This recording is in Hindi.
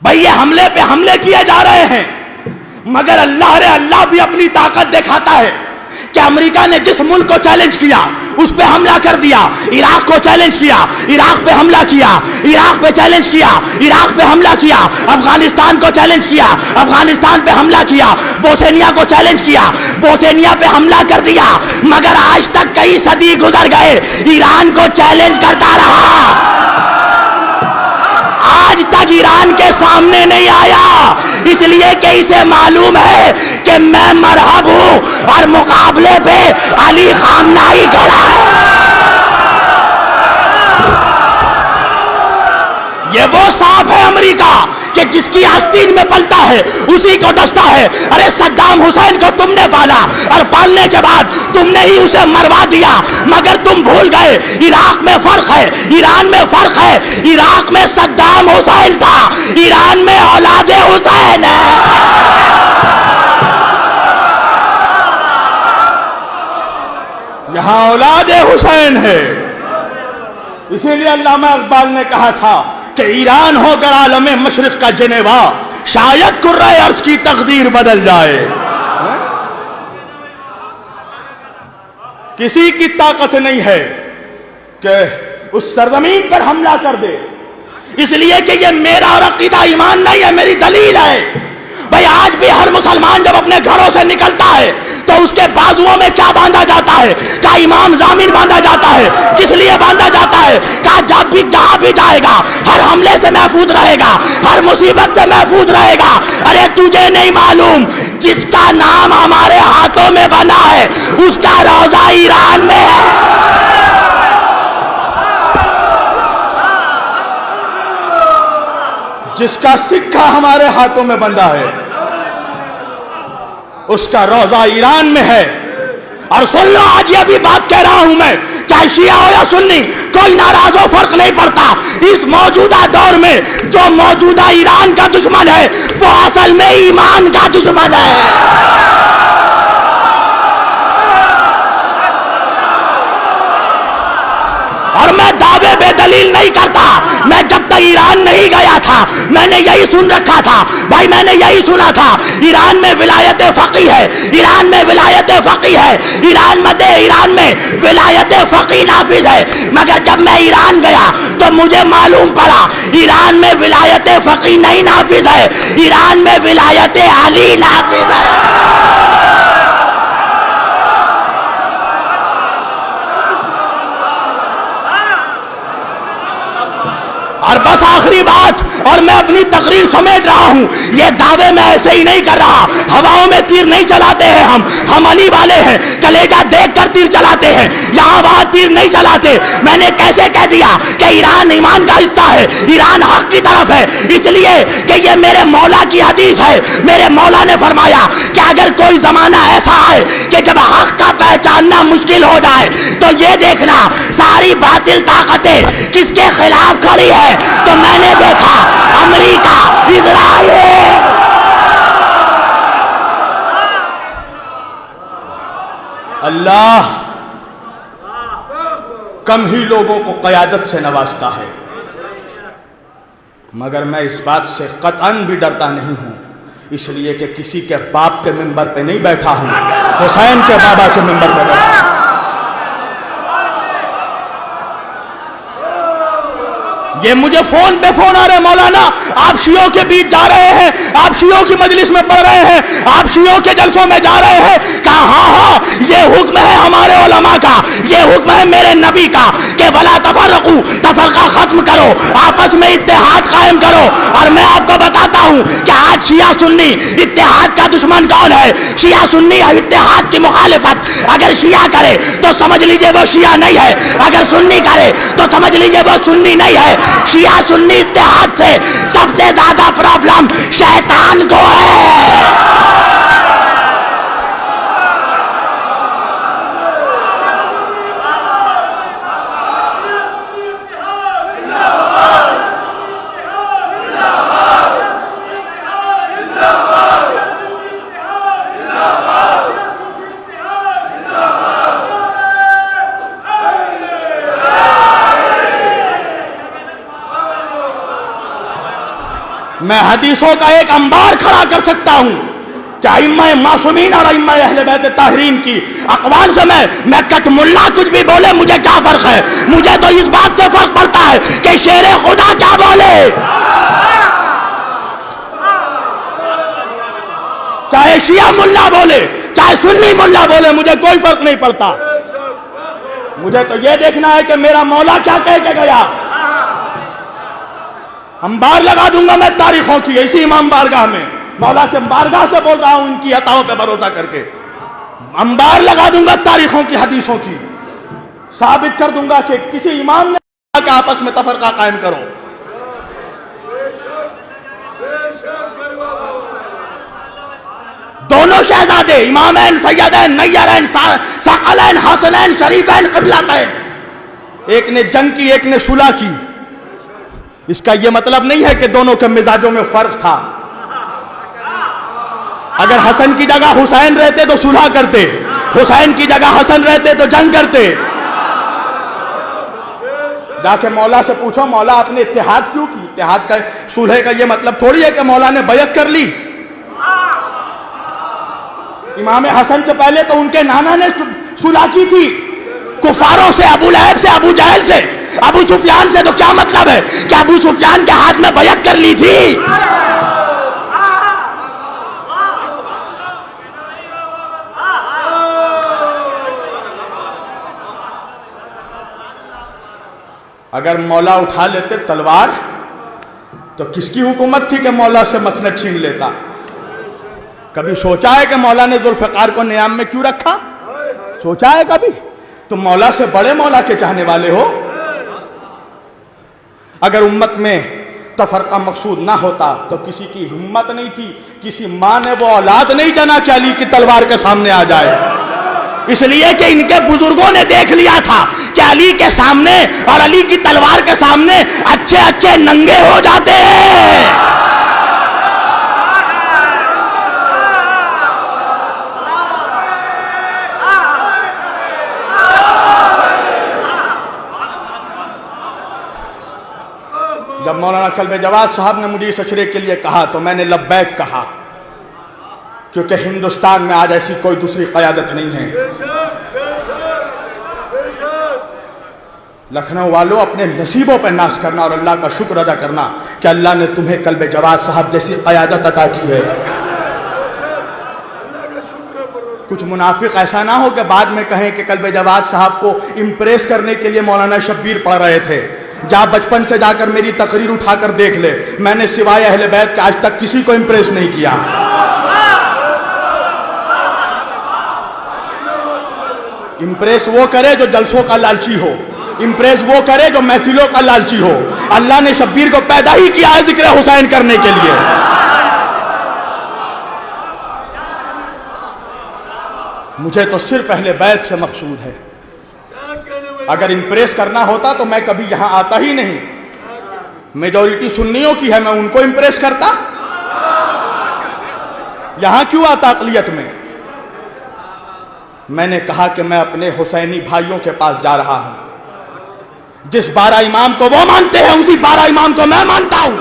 भाई ये हमले पे हमले किए जा रहे हैं, मगर अल्लाह भी अपनी ताकत दिखाता है कि अमेरिका ने जिस मुल्क को चैलेंज किया उस पे हमला कर दिया। इराक को चैलेंज किया, इराक पे हमला किया, इराक पे चैलेंज किया, इराक पे हमला किया। अफगानिस्तान को चैलेंज किया, अफगानिस्तान पे हमला किया। बोस्निया को चैलेंज किया, बोस्निया पे हमला कर दिया। मगर आज तक कई सदी गुजर गए, ईरान को चैलेंज करता रहा, आज तक ईरान के सामने नहीं आया। इसलिए कि इसे मालूम है कि मैं मरहब हूं और मुकाबले पे अली खामनाई खड़ा है। ये वो सांप है अमेरिका कि जिसकी आस्तीन में पलता है उसी को डसता है। अरे सद्दाम हुसैन को तुमने पाला और पालने के बाद तुमने ही उसे मरवा दिया, मगर तुम भूल गए इराक में फर्क है, ईरान में फर्क है। इराक में सद्दाम हुसैन था, ईरान में औलादे हुसैन है। यहां औलादे हुसैन है। इसीलिए अल्लामा इकबाल ने कहा था कि ईरान होकर आलम मशरिक का जनेवा, शायद कुर्रे अर्ज की तकदीर बदल जाए। किसी की ताकत नहीं है कि उस सरजमीन पर हमला कर दे, इसलिए कि ये मेरा और अकीदा ईमान नहीं है, मेरी दलील है। भाई आज भी हर मुसलमान जब अपने घरों से निकलता है तो उसके बाजुओं में क्या बांधा जाता है? क्या इमाम जामिन बांधा जाता है? किस लिए बांधा जाता है? क्या जब भी जहां भी जाएगा हर हमले से महफूज रहेगा, हर मुसीबत से महफूज रहेगा। अरे तुझे नहीं मालूम जिसका नाम हमारे हाथों में बना है उसका रोजा ईरान में है। जिसका सिक्का हमारे हाथों में बंधा है उसका रोजा ईरान में है। और सुन लो, आज ये भी बात कह रहा हूं मैं, चाहे शिया हो या सुन्नी, कोई नाराज हो फर्क नहीं पड़ता। इस मौजूदा दौर में जो मौजूदा ईरान का दुश्मन है वो असल में ईमान का दुश्मन है। और मैं दावे बेदलील नहीं करता। मैं जब तक ईरान नहीं गया था मैंने यही सुन रखा था भाई, मैंने यही सुना था ईरान में विलायत फकी है, ईरान में विलायत फकी है, ईरान में विलायत फकी नाफिज है। मगर जब मैं ईरान गया तो मुझे मालूम पड़ा ईरान में विलायत फकी नहीं नाफिज है, ईरान में विलायत अली नाफिज है। और बस आखिरी बात, और मैं अपनी तकरीर समेट रहा हूं, ये दावे मैं ऐसे ही नहीं कर रहा, हवाओं में तीर नहीं चलाते हैं हम अली वाले हैं, कलेजा देखकर तीर चलाते हैं, यहां वहां तीर नहीं चलाते। मैंने कैसे कह दिया कि ईरान ईमान का हिस्सा है, ईरान हक की तरफ है, इसलिए कि ये मेरे मौला की हदीस है। मेरे मौला ने फरमाया कि अगर कोई जमाना ऐसा आए कि जब हक का पहचानना मुश्किल हो जाए तो ये देखना सारी बातिल ताकतें किसके खिलाफ खड़ी है। तो मैंने देखा अमेरिका, इजराइल। अल्लाह कम ही लोगों को क़यादत से नवाजता है, मगर मैं इस बात से कतअन भी डरता नहीं हूं, इसलिए कि किसी के बाप के मिंबर पे नहीं बैठा हूं, हुसैन के बाबा के मिंबर पे बैठा हूं। ये मुझे फोन पे फोन आ रहे, मौलाना आप शियों के बीच जा रहे हैं, आप शियों की मजलिस में पढ़ रहे हैं, आप शियों के जलसों में जा रहे हैं। कहा हाँ, ये हुक्म है हमारे उलमा का, ये हुक्म है मेरे नबी का कि वला तफर्रकू, तफरका खत्म करो, आपस में इत्तेहाद कायम करो। और मैं आपको बताता हूं कि आज शिया सुन्नी इत्तेहाद का दुश्मन कौन है? शिया सुन्नी इत्तेहाद की मुखालिफत अगर शिया करे तो समझ लीजिए वो शिया नहीं है, अगर सुन्नी करे तो समझ लीजिए वो सुन्नी नहीं है। शिया सुन्नी इत्तेहाद से सबसे ज्यादा प्रॉब्लम शैतान को है। मैं हदीसों का एक अंबार खड़ा कर सकता हूं कि अइम्मा मासूमीन और अइम्मा अहले बैत ताहरीन की अक़वाल से मैं कटमुल्ला कुछ भी बोले मुझे क्या फर्क है। मुझे तो इस बात से फर्क पड़ता है कि शेर खुदा क्या बोले। चाहे शिया मुल्ला बोले चाहे सुन्नी मुल्ला बोले, मुझे कोई फर्क नहीं पड़ता। मुझे तो यह देखना है कि मेरा मौला क्या कह के गया। अंबार लगा दूंगा मैं तारीखों की इसी इमाम बारगाह में, मौला के बारगाह से बोल रहा हूं, इनकी अताओं पे भरोसा करके अंबार लगा दूंगा तारीखों की, हदीसों की। साबित कर दूंगा कि किसी इमाम ने कहा कि आपस में तफरका कायम करो। दोनों शहजादे इमामैन सैयदैन नय्यरैन सकलैन हसनैन शरीफैन क़िबलतैन, एक ने जंग की एक ने सुलह की। इसका यह मतलब नहीं है कि दोनों के मिजाजों में फर्क था। अगर हसन की जगह हुसैन रहते तो सुलह करते, हुसैन की जगह हसन रहते तो जंग करते। जाके मौला से पूछो मौला आपने इत्तेहाद क्यों की। इत्तेहाद का सुलह का यह मतलब थोड़ी है कि मौला ने बैत कर ली। इमाम हसन से पहले तो उनके नाना ने सुलह की थी कुफारों से, अबू लहब से, अबू जहल से, अबू सुफियान से। तो क्या मतलब है कि अबू सुफियान के हाथ में बैत कर ली थी। अगर मौला उठा लेते तलवार तो किसकी हुकूमत थी कि मौला से मसनद छीन लेता। कभी सोचा है कि मौला ने जुल्फ़िकार को नियाम में क्यों रखा? सोचा है कभी? तुम मौला से बड़े मौला के चाहने वाले हो। अगर उम्मत में तफरका मकसूद ना होता तो किसी की हिम्मत नहीं थी, किसी माँ ने वो औलाद नहीं जना कि अली की तलवार के सामने आ जाए। इसलिए कि इनके बुजुर्गों ने देख लिया था कि अली के सामने और अली की तलवार के सामने अच्छे अच्छे नंगे हो जाते हैं। जब मौलाना कल्बे जवाद साहब ने मुझे इस अशरे के लिए कहा तो मैंने लब्बैक कहा, क्योंकि हिंदुस्तान में आज ऐसी कोई दूसरी क़यादत नहीं है। लखनऊ वालों, अपने नसीबों पर नाश करना और अल्लाह का शुक्र अदा करना कि अल्लाह ने तुम्हें कल्बे जवाद साहब जैसी क़यादत अता की है। कुछ मुनाफिक ऐसा ना हो कि बाद में कहें कि कल्बे जवाद साहब को इम्प्रेस करने के लिए मौलाना शब्बीर पढ़ रहे थे। जा बचपन से जाकर मेरी तकरीर उठाकर देख ले, मैंने सिवाय अहले बैत के आज तक किसी को इम्प्रेस नहीं किया। इम्प्रेस वो करे जो जलसों का लालची हो, इम्प्रेस वो करे जो महफिलों का लालची हो। अल्लाह ने शब्बीर को पैदा ही किया है जिक्र हुसैन करने के लिए। मुझे तो सिर्फ अहले बैत से मकसूद है। अगर इम्प्रेस करना होता तो मैं कभी यहां आता ही नहीं। मेजॉरिटी सुन्नियों की है, मैं उनको इम्प्रेस करता। यहां क्यों आता अक़लियत में? मैंने कहा कि मैं अपने हुसैनी भाइयों के पास जा रहा हूं। जिस 12 इमाम को वो मानते हैं उसी 12 इमाम को मैं मानता हूं।